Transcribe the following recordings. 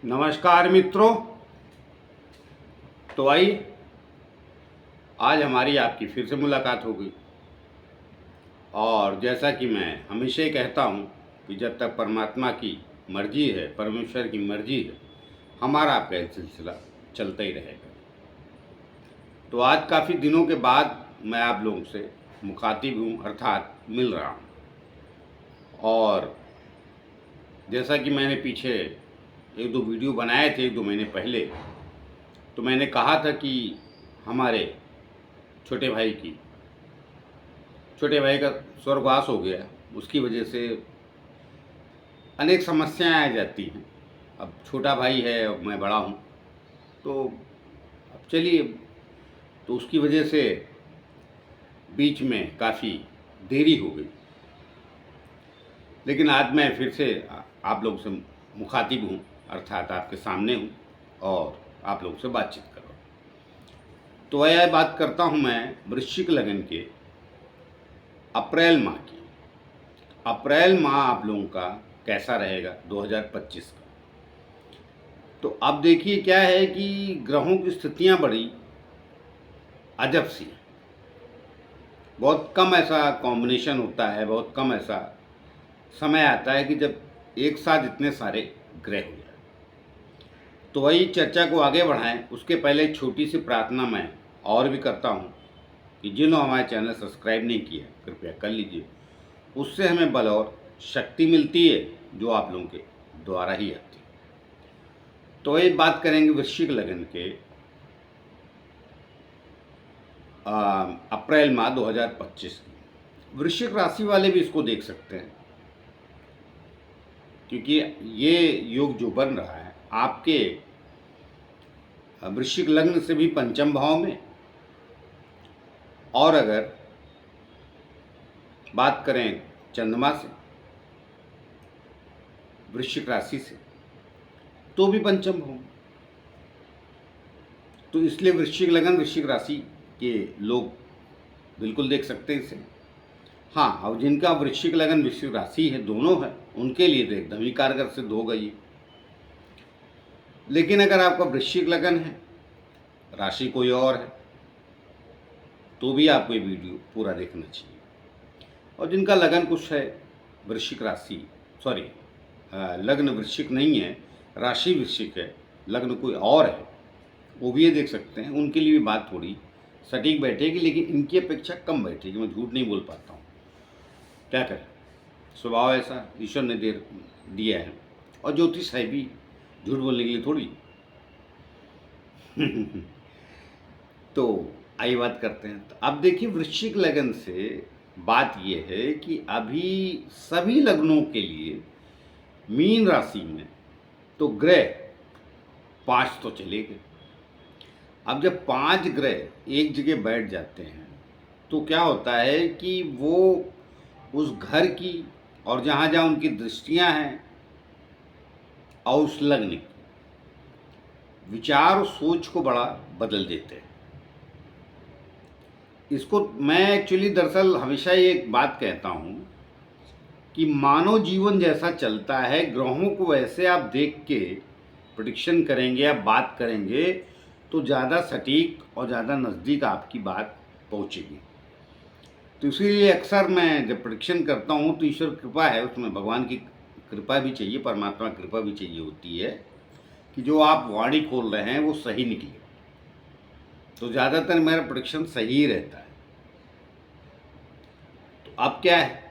नमस्कार मित्रों। तो आइए आज हमारी आपकी फिर से मुलाकात हो गई। और जैसा कि मैं हमेशा ही कहता हूँ कि जब तक परमात्मा की मर्जी है, परमेश्वर की मर्जी है, हमारा आपका यह सिलसिला चलता ही रहेगा। तो आज काफ़ी दिनों के बाद मैं आप लोगों से मुखातिब हूँ, अर्थात मिल रहा हूँ। और जैसा कि मैंने पीछे एक दो वीडियो बनाए थे 1-2 महीने पहले, तो मैंने कहा था कि हमारे छोटे भाई का स्वर्गवास हो गया। उसकी वजह से अनेक समस्याएं आ जाती हैं। अब छोटा भाई है और मैं बड़ा हूँ, तो अब चलिए, तो उसकी वजह से बीच में काफ़ी देरी हो गई। लेकिन आज मैं फिर से आप लोगों से मुखातिब हूँ, अर्थात आपके सामने हूँ और आप लोगों से बातचीत कर रहा हूँ। तो यह बात करता हूँ मैं वृश्चिक लगन के अप्रैल माह की। अप्रैल माह आप लोगों का कैसा रहेगा 2025 का। तो अब देखिए क्या है कि ग्रहों की स्थितियां बड़ी अजब सी हैं। बहुत कम ऐसा कॉम्बिनेशन होता है, बहुत कम ऐसा समय आता है कि जब एक साथ इतने सारे ग्रह हो जाए। तो वही चर्चा को आगे बढ़ाएं उसके पहले एक छोटी सी प्रार्थना मैं और भी करता हूं कि जिन्होंने हमारे चैनल सब्सक्राइब नहीं किया कृपया कर लीजिए। उससे हमें बल और शक्ति मिलती है जो आप लोगों के द्वारा ही आती है। तो एक बात करेंगे वृश्चिक लगन के अप्रैल माह 2025 की। वृश्चिक राशि वाले भी इसको देख सकते हैं, क्योंकि ये योग जो बन रहा है आपके वृश्चिक लग्न से भी पंचम भाव में, और अगर बात करें चंद्रमा से वृश्चिक राशि से तो भी पंचम भाव। तो इसलिए वृश्चिक लगन वृश्चिक राशि के लोग बिल्कुल देख सकते हैं इसे। हाँ, और जिनका वृश्चिक लगन वृश्चिक राशि है, दोनों है, उनके लिए तो एकदम ही कारगर सिद्ध होगा ये। लेकिन अगर आपका वृश्चिक लगन है, राशि कोई और है, तो भी आपको ये वीडियो पूरा देखना चाहिए। और जिनका लगन कुछ है वृश्चिक राशि, सॉरी लग्न वृश्चिक नहीं है, राशि वृश्चिक है, लग्न कोई और है, वो भी ये देख सकते हैं। उनके लिए भी बात थोड़ी सटीक बैठेगी, लेकिन इनकी अपेक्षा कम बैठेगी। मैं झूठ नहीं बोल पाता हूँ, क्या करें, स्वभाव ऐसा ईश्वर ने दिया है। और ज्योतिष है भी झूठ बोलने के लिए थोड़ी। तो आइए बात करते हैं। तो अब देखिए वृश्चिक लगन से बात यह है कि अभी सभी लग्नों के लिए मीन राशि में तो ग्रह 5 तो चले गए। अब जब 5 ग्रह एक जगह बैठ जाते हैं तो क्या होता है कि वो उस घर की और जहाँ जहाँ उनकी दृष्टियाँ हैं और उस लग्न की विचार और सोच को बड़ा बदल देते हैं। इसको मैं एक्चुअली दरअसल हमेशा ये एक बात कहता हूँ कि मानव जीवन जैसा चलता है, ग्रहों को वैसे आप देख के प्रेडिक्शन करेंगे या बात करेंगे तो ज़्यादा सटीक और ज़्यादा नज़दीक आपकी बात पहुँचेगी। तो इसीलिए अक्सर मैं जब प्रेडिक्शन करता हूँ तो ईश्वर कृपा है, उसमें भगवान की कृपा भी चाहिए, परमात्मा की कृपा भी चाहिए होती है कि जो आप वाणी खोल रहे हैं वो सही निकले। तो ज़्यादातर मेरा प्रेडिक्शन सही ही रहता है। तो अब क्या है,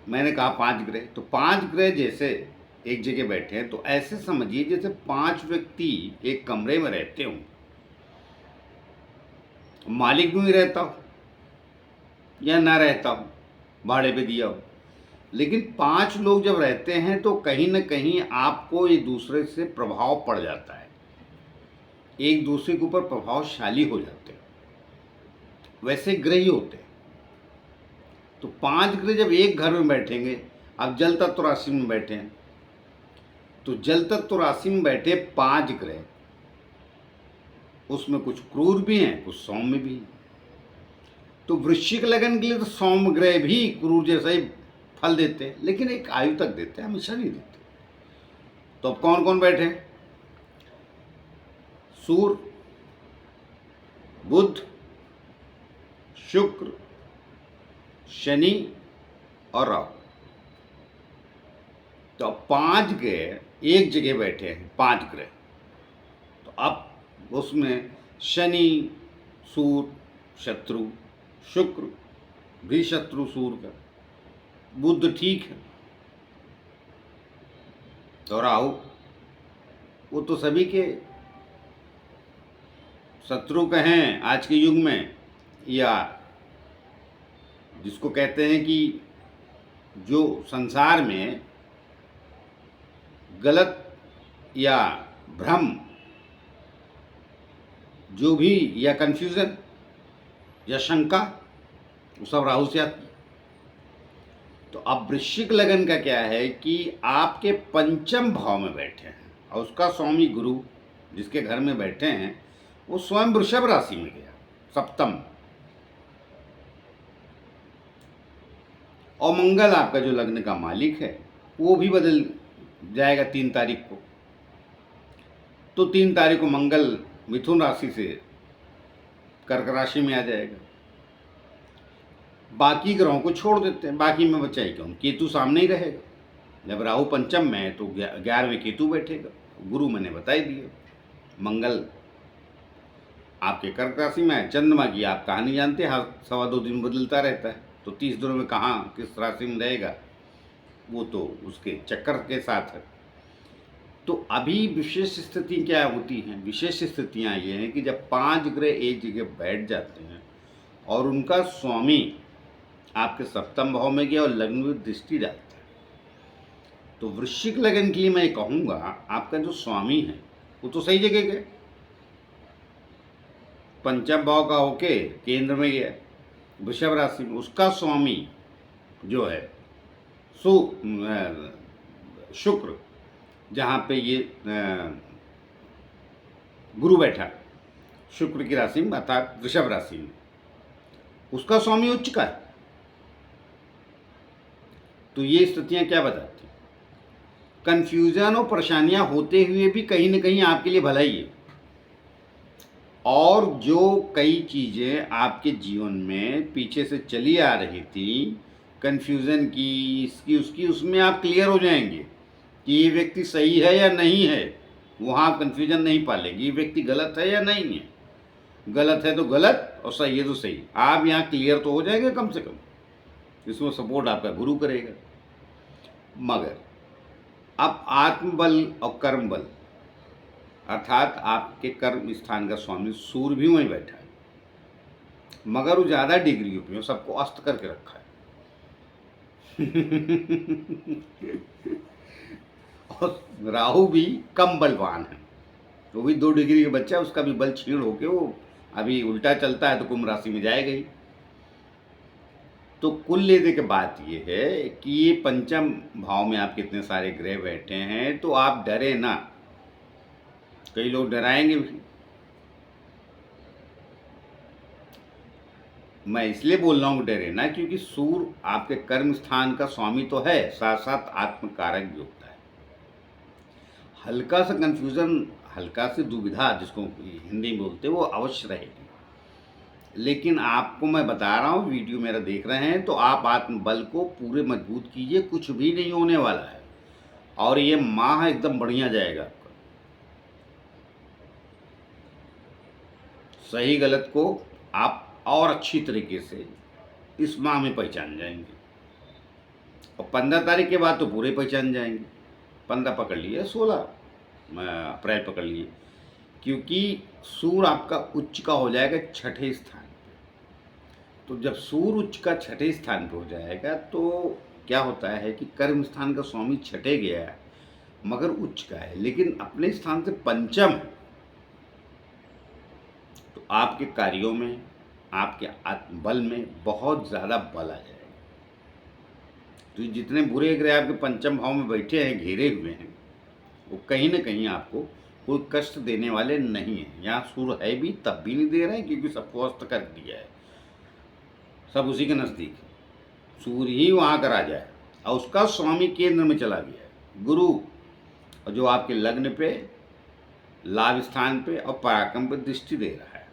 मैंने कहा 5 ग्रह, तो 5 ग्रह जैसे एक जगह बैठे हैं तो ऐसे समझिए जैसे 5 व्यक्ति एक कमरे में रहते हों, मालिक भी रहता हो या ना रहता हो, भाड़े पे दिया हो, लेकिन 5 लोग जब रहते हैं तो कहीं ना कहीं आपको एक दूसरे से प्रभाव पड़ जाता है, एक दूसरे के ऊपर प्रभावशाली हो जाते हैं, वैसे ग्रह ही होते हैं। तो 5 ग्रह जब एक घर में बैठेंगे, अब जल तत्व राशि में बैठे हैं, तो जल तत्व राशि में बैठे 5 ग्रह, उसमें कुछ क्रूर भी हैं, कुछ सौम्य भी हैं। तो वृश्चिक लगन के लिए तो सौम्य ग्रह भी क्रूर जैसा ही फल देते हैं, लेकिन एक आयु तक देते हैं, हमेशा नहीं देते। तो अब कौन कौन बैठे हैं? सूर्य, बुध, शुक्र, शनि और राहु। तो अब 5 ग्रह एक जगह बैठे हैं, 5 ग्रह। तो अब उसमें शनि, सूर्य शत्रु, शुक्र भी शत्रु सूर्य का, बुध ठीक है, तो राहु वो तो सभी के शत्रु कहें आज के युग में, या जिसको कहते हैं कि जो संसार में गलत या भ्रम जो भी या कंफ्यूजन या शंका, वो सब राहु से आती है। तो अब वृश्चिक लगन का क्या है कि आपके पंचम भाव में बैठे हैं और उसका स्वामी गुरु जिसके घर में बैठे हैं वो स्वयं वृषभ राशि में गया, सप्तम। और मंगल आपका जो लग्न का मालिक है वो भी बदल जाएगा 3 तारीख को। तो 3 तारीख को मंगल मिथुन राशि से कर्क राशि में आ जाएगा। बाकी ग्रहों को छोड़ देते हैं, बाकी में बचा ही कौन? केतु सामने ही रहेगा। जब राहु पंचम में है तो 11वें केतु बैठेगा। गुरु मैंने बता ही दिया। मंगल आपके कर्क राशि में है। चंद्रमा की आप कहानी जानते हैं, हर 1.25 दिन बदलता रहता है, तो 30 दिनों में कहाँ किस राशि में रहेगा वो तो उसके चक्कर के साथ है। तो अभी विशेष स्थिति क्या होती हैं? विशेष स्थितियाँ ये हैं कि जब 5 ग्रह एक जगह बैठ जाते हैं और उनका स्वामी आपके सप्तम भाव में गया और लग्न में दृष्टि डालता है, तो वृश्चिक लगन के लिए मैं कहूँगा आपका जो स्वामी है वो तो सही जगह गए, पंचम भाव का होके केंद्र में गया वृषभ राशि में। उसका स्वामी जो है शुक्र, जहाँ पे ये गुरु बैठा शुक्र की राशि में अर्थात वृषभ राशि में, उसका स्वामी उच्च का है। तो ये स्थितियाँ क्या बताती हैं? कन्फ्यूजन और परेशानियाँ होते हुए भी कहीं ना कहीं आपके लिए भलाई है। और जो कई चीज़ें आपके जीवन में पीछे से चली आ रही थी, कन्फ्यूज़न की, इसकी उसकी, उसमें आप क्लियर हो जाएंगे कि ये व्यक्ति सही है या नहीं है। वहाँ आप कन्फ्यूजन नहीं पालेंगे, ये व्यक्ति गलत है या नहीं है। गलत है तो गलत और सही है तो सही, आप यहाँ क्लियर तो हो जाएंगे कम से कम। इसमें सपोर्ट आपका गुरु करेगा। मगर अब आत्मबल और कर्म बल, अर्थात आपके कर्म स्थान का स्वामी सूर्य भी वहीं बैठा है, मगर वो ज़्यादा डिग्रियों पे सबको अस्त करके रखा है। और राहु भी कम बलवान है, वो भी 2 डिग्री का बच्चा है, उसका भी बल क्षीण होके वो अभी उल्टा चलता है तो कुंभ राशि में जाएगा ही। तो कुल लेने के बात ये है कि ये पंचम भाव में आप कितने सारे ग्रह बैठे हैं, तो आप डरे ना। कई लोग डराएंगे भी। मैं इसलिए बोल रहा हूँ डरे ना, क्योंकि सूर्य आपके कर्म स्थान का स्वामी तो है, साथ साथ आत्मकारक भी होता है। हल्का सा कंफ्यूजन, हल्का सी दुविधा जिसको हिंदी में बोलते हैं, वो अवश्य रहेगी। लेकिन आपको मैं बता रहा हूँ, वीडियो मेरा देख रहे हैं तो आप आत्मबल को पूरे मजबूत कीजिए, कुछ भी नहीं होने वाला है। और ये माह एकदम बढ़िया जाएगा आपका। सही गलत को आप और अच्छी तरीके से इस माह में पहचान जाएंगे, और 15 तारीख के बाद तो पूरे पहचान जाएंगे। 15 पकड़ लिए, 16 अप्रैल पकड़ लिए, क्योंकि सूर्य आपका उच्च का हो जाएगा 6ठे स्थान पे। तो जब सूर्य उच्च का 6ठे स्थान पे हो जाएगा तो क्या होता है कि कर्म स्थान का स्वामी 6ठे गया है मगर उच्च का है, लेकिन अपने स्थान से पंचम है। तो आपके कार्यों में, आपके आत्मबल में बहुत ज़्यादा बल आ जाएगा। तो जितने बुरे ग्रह आपके पंचम भाव में बैठे हैं, घेरे हुए हैं, वो कहीं ना कहीं आपको कोई कष्ट देने वाले नहीं हैं। यहाँ सूर्य है भी तब भी नहीं दे रहे हैं, क्योंकि सबको अस्त कर दिया है, सब उसी के नज़दीक है। सूर्य ही वहाँ का राजा है और उसका स्वामी केंद्र में चला गया है गुरु, और जो आपके लग्न पे, लाभ स्थान पे और पराक्रम पे दृष्टि दे रहा है।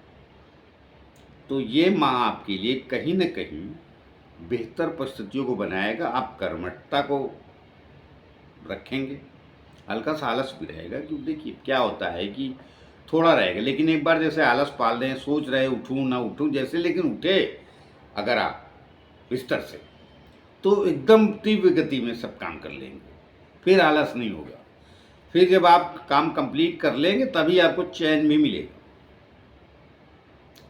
तो ये माह आपके लिए कहीं न कहीं बेहतर परिस्थितियों को बनाएगा। आप कर्मठता को रखेंगे, हल्का सा आलस भी रहेगा, क्योंकि देखिए क्या होता है कि थोड़ा रहेगा, लेकिन एक बार जैसे आलस पाल दें, सोच रहे उठूं ना उठूं जैसे, लेकिन उठे अगर आप बिस्तर से तो एकदम तीव्र गति में सब काम कर लेंगे, फिर आलस नहीं होगा। फिर जब आप काम कंप्लीट कर लेंगे तभी आपको चैन भी मिलेगा।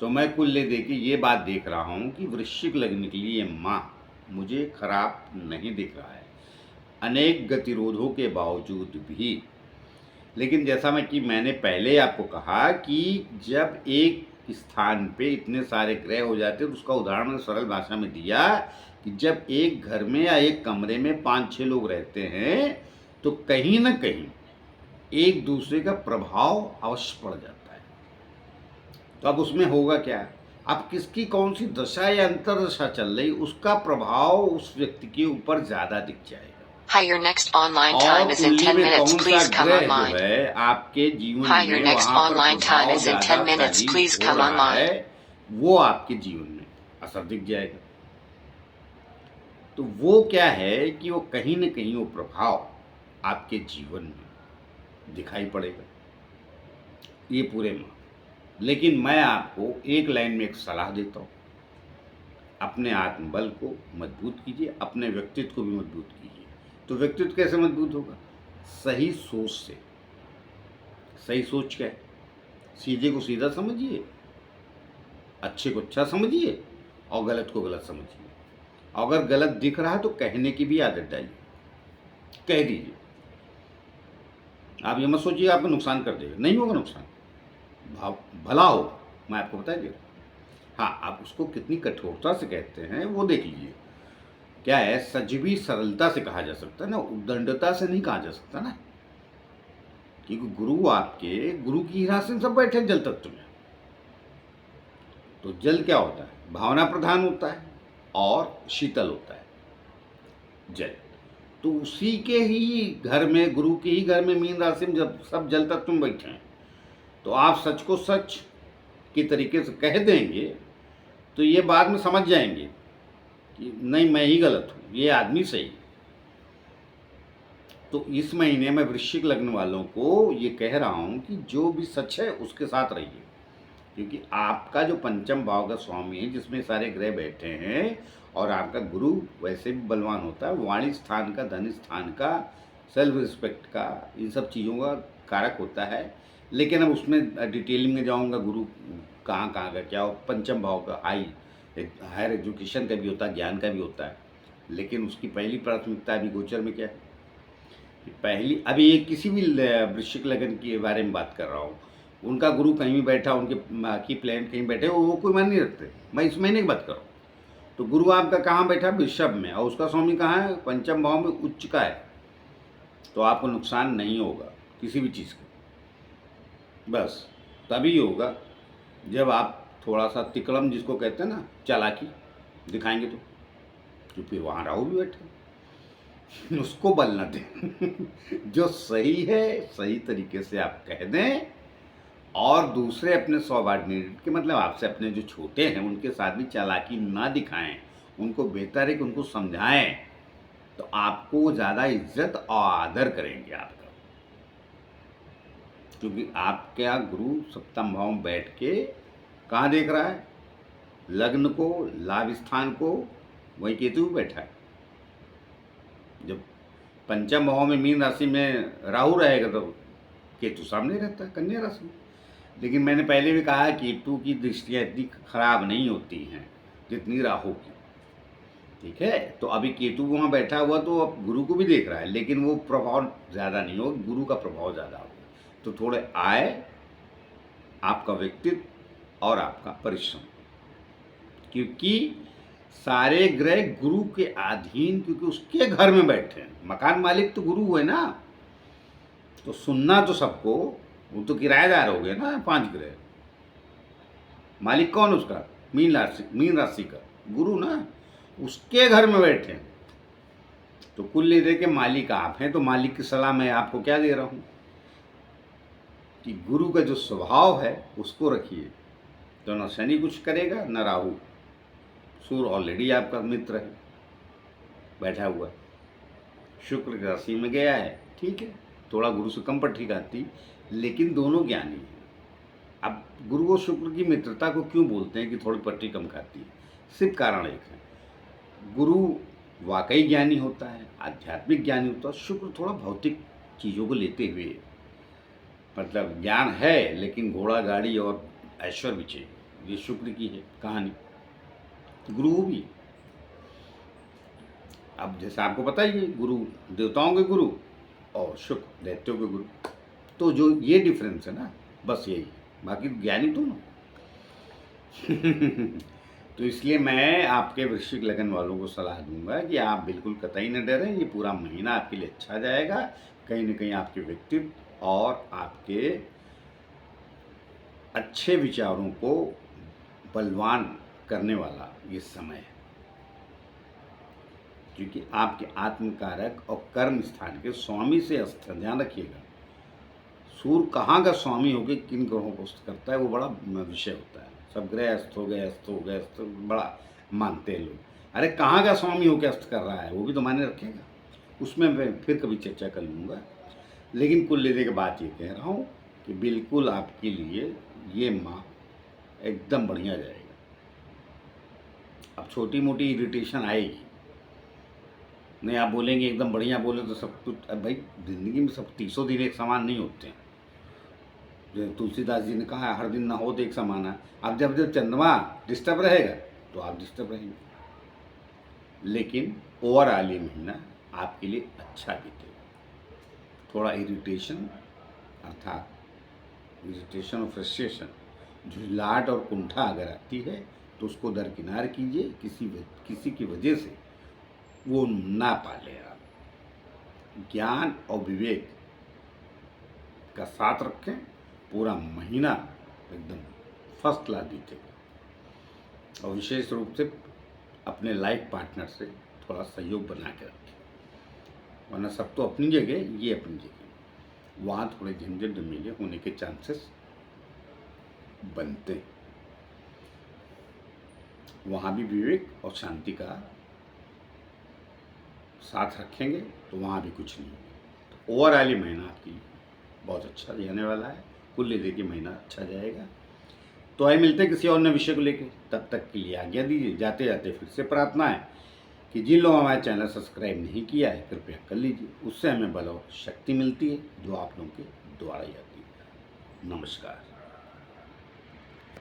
तो मैं कुल ले दे के ये बात देख रहा हूँ कि वृश्चिक लग्न के लिए ये माह मुझे खराब नहीं दिख रहा है, अनेक गतिरोधों के बावजूद भी। लेकिन जैसा मैंने पहले आपको कहा कि जब एक स्थान पे इतने सारे ग्रह हो जाते हैं, तो उसका उदाहरण मैंने सरल भाषा में दिया कि जब एक घर में या एक कमरे में 5-6 लोग रहते हैं तो कहीं ना कहीं एक दूसरे का प्रभाव अवश्य पड़ जाता है। तो अब उसमें होगा क्या, अब किसकी कौन सी दशा या अंतरदशा चल रही, उसका प्रभाव उस व्यक्ति के ऊपर ज़्यादा दिख जाएगा। Hi, your next online time is in 10 minutes. Please come online. है आपके जीवन Hi, में your next online time is in 10 minutes. Please come online. वो आपके जीवन में असर दिख जाएगा। तो वो क्या है कि वो कहीं न कहीं वो प्रभाव आपके जीवन में दिखाई पड़ेगा ये पूरे माह। लेकिन मैं आपको एक लाइन में एक सलाह देता हूँ, अपने आत्मबल को मजबूत कीजिए, अपने व्यक्तित्व को भी मजबूत कीजिए। तो व्यक्तित्व कैसे मजबूत होगा, सही सोच से। सही सोच क्या है, सीधे को सीधा समझिए, अच्छे को अच्छा समझिए और गलत को गलत समझिए। अगर गलत दिख रहा है तो कहने की भी आदत डालिए, कह दीजिए। आप ये मत सोचिए आपको नुकसान कर देगा, नहीं होगा नुकसान, भला होगा, मैं आपको बता दिया। हाँ, आप उसको कितनी कठोरता से कहते हैं वो देख लीजिए। क्या है, सजीवी सरलता से कहा जा सकता है ना, उद्दंडता से नहीं कहा जा सकता ना, क्योंकि गुरु आपके गुरु की राशि में सब बैठे जल तत्व में। तो जल क्या होता है, भावना प्रधान होता है और शीतल होता है जल। तो उसी के ही घर में, गुरु के ही घर में मीन राशि में जब सब जल तत्व में बैठे हैं, तो आप सच को सच के तरीके से कह देंगे तो ये बाद में समझ जाएंगे कि नहीं मैं ही गलत हूँ, ये आदमी सही। तो इस महीने में वृश्चिक लग्न वालों को ये कह रहा हूँ कि जो भी सच है उसके साथ रहिए, क्योंकि आपका जो पंचम भाव का स्वामी है जिसमें सारे ग्रह बैठे हैं, और आपका गुरु वैसे भी बलवान होता है, वाणी स्थान का, धन स्थान का, सेल्फ रिस्पेक्ट का, इन सब चीज़ों का कारक होता है। लेकिन अब उसमें डिटेलिंग में जाऊँगा, गुरु कहाँ कहाँ का क्या हो, पंचम भाव का हायर एजुकेशन का भी होता है, ज्ञान का भी होता है। लेकिन उसकी पहली प्राथमिकता अभी गोचर में क्या है, पहली अभी एक किसी भी वृश्चिक लगन के बारे में बात कर रहा हूँ, उनका गुरु कहीं भी बैठा, उनके की प्लान कहीं बैठे, वो कोई मान नहीं रखते। मैं इस महीने की बात कर रहा हूँ। तो गुरु आपका कहाँ बैठा, वृषभ में, और उसका स्वामी कहाँ है, पंचम भाव में उच्च का है। तो आपको नुकसान नहीं होगा किसी भी चीज़ का, बस तभी होगा जब आप थोड़ा सा तिकड़म जिसको कहते हैं ना, चालाकी दिखाएंगे तो फिर वहाँ राहु भी बैठे, उसको बल न दें। जो सही है सही तरीके से आप कह दें, और दूसरे अपने सबऑर्डिनेट के मतलब आपसे अपने जो छोटे हैं उनके साथ भी चालाकी ना दिखाएं, उनको बेहतर है कि उनको समझाएं, तो आपको ज़्यादा इज्जत और आदर करेंगे आपका, क्योंकि आपका गुरु सप्तम भाव में बैठ के कहाँ देख रहा है, लग्न को, लाभ स्थान को, वहीं केतु भी बैठा है। जब पंचम भाव में मीन राशि में राहु रहेगा तो केतु सामने रहता है कन्या राशि में। लेकिन मैंने पहले भी कहा केतु की दृष्टियाँ इतनी खराब नहीं होती हैं जितनी राहु की, ठीक है। तो अभी केतु वहाँ बैठा हुआ तो अब गुरु को भी देख रहा है, लेकिन वो प्रभाव ज़्यादा नहीं होगा, गुरु का प्रभाव ज़्यादा होगा। तो थोड़े आए आपका व्यक्तित्व और आपका परिश्रम, क्योंकि सारे ग्रह गुरु के अधीन, क्योंकि उसके घर में बैठे हैं। मकान मालिक तो गुरु है ना, तो सुनना तो सबको, वो तो किराएदार हो गए ना 5 ग्रह। मालिक कौन उसका, मीन राशि का गुरु ना, उसके घर में बैठे हैं। तो कुल लेदे के मालिक आप हैं, तो मालिक की सलाह मैं आपको क्या दे रहा हूँ कि गुरु का जो स्वभाव है उसको रखिए। तो न शनि कुछ करेगा न राहु। सूर्य ऑलरेडी आपका मित्र है, बैठा हुआ। शुक्र राशि में गया है, ठीक है, थोड़ा गुरु से कम पट्टी खाती, लेकिन दोनों ज्ञानी हैं। अब गुरु और शुक्र की मित्रता को क्यों बोलते हैं कि थोड़ी पट्टी कम खाती है? सिर्फ कारण एक है, गुरु वाकई ज्ञानी होता है, आध्यात्मिक ज्ञानी होता है। शुक्र थोड़ा भौतिक चीज़ों को लेते हुए, मतलब ज्ञान है लेकिन घोड़ा गाड़ी और ऐश्वर्य भी चाहिए, ये शुक्र की है कहानी। गुरु भी, अब जैसे आपको पता ही है, गुरु देवताओं के गुरु और शुक्र दैत्यों के गुरु, तो जो ये डिफरेंस है ना, बस यही है, बाकी ज्ञानी तो ना। तो इसलिए मैं आपके वृश्चिक लगन वालों को सलाह दूंगा कि आप बिल्कुल कतई न डरें, ये पूरा महीना आपके लिए अच्छा जाएगा। कहीं न कहीं आपके व्यक्तित्व और आपके अच्छे विचारों को बलवान करने वाला ये समय है, क्योंकि आपके आत्मकारक और कर्म स्थान के स्वामी से ध्यान रखिएगा। सूर्य कहाँ का स्वामी होकर किन ग्रहों को अस्त करता है वो बड़ा विषय होता है। सब ग्रह अस्त हो गए, अस्त हो गए, अस्त बड़ा मानते हैं लोग। अरे कहाँ का स्वामी होकर अस्त कर रहा है वो भी तो मायने रखेगा, उसमें मैं फिर कभी चर्चा कर लूँगा। लेकिन कुल लेने के बाद ये कह रहा हूँ कि बिल्कुल आपके लिए ये माह एकदम बढ़िया जाएगा। अब छोटी मोटी इरिटेशन आएगी, नहीं आप बोलेंगे एकदम बढ़िया बोले तो सब कुछ। अब भाई जिंदगी में सब 300 दिन एक समान नहीं होते हैं। जो तुलसीदास जी ने कहा हर दिन ना हो तो एक समान है। अब जब जब चंद्रमा डिस्टर्ब रहेगा तो आप डिस्टर्ब रहेंगे, लेकिन ओवरऑल ये महीना आपके लिए अच्छा बीतेगा। थोड़ा इरिटेशन, अर्थात इरिटेशन और फ्रस्ट्रेशन, झुंझलाहट और कुंठा अगर आती है तो उसको दरकिनार कीजिए। किसी की वजह से वो ना पाले। आप ज्ञान और विवेक का साथ रखें, पूरा महीना एकदम फर्स्ट क्लास बीतेगा। और विशेष रूप से अपने लाइफ पार्टनर से थोड़ा सहयोग बना के रखें, वरना सब तो अपनी जगह, ये अपनी जगह, वहाँ थोड़े झंझट झमेले होने के चांसेस बनते हैं। वहाँ भी विवेक और शांति का साथ रखेंगे तो वहाँ भी कुछ नहीं होगा। तो ओवरऑल ये महीना आपकी बहुत अच्छा जाने वाला है। कुल लेदे के महीना अच्छा जाएगा। तो आइए मिलते हैं किसी और नए विषय को लेकर, तब तक के लिए आज्ञा दीजिए। जाते जाते फिर से प्रार्थना है कि जिन लोगों ने हमारे चैनल सब्सक्राइब नहीं किया है कृपया कर लीजिए, उससे हमें बल और शक्ति मिलती है जो आप लोगों के द्वारा ही आती है। नमस्कार।